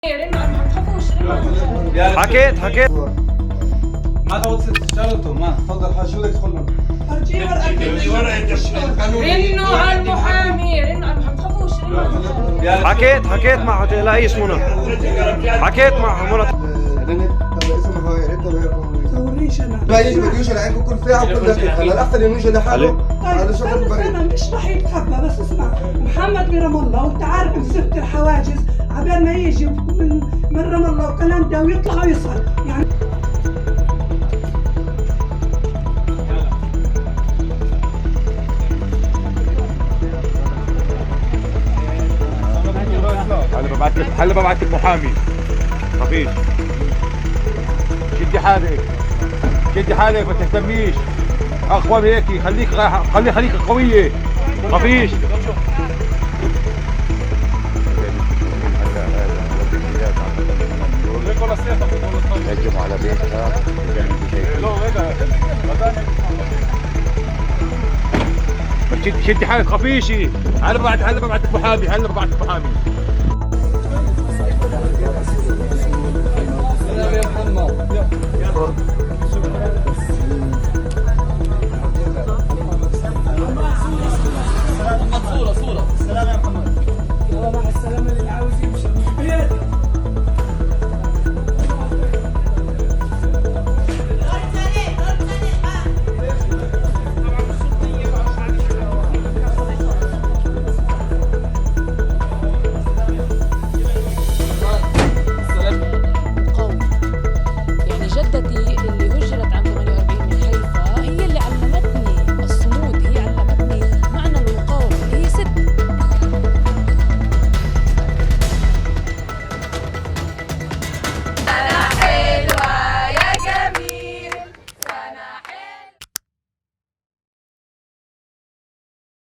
حكيت ما تاخد ست اشتغلتوا ما تفضل حاج شو بدك تدخل لهم؟ ارجي ورقه رنوا على المحامي ما تخافوش رنوا على المحامي. حكيت معه تقلقيش منى. حكيت معه منى. طب اسمه يا ريت توريش انا ما يجي بديوش لعينكم كل ساعه وكل دقيقه الاحسن انه يجي لحاله على شغل بريء. انا مش رح يتخبى بس اسمع محمد برام الله وانت عارف مسكت الحواجز عبال ما يجي من رام الله وكلام ده ويطلع ويصل يعني هلا ببعت لك محامي خفيف. شدي حالك ما تهتميش، اقوى من هيك. خليك قويه خفيش. هجموا على بيتها. شدي حالك خفيشي. هلا ببعت لك محامي.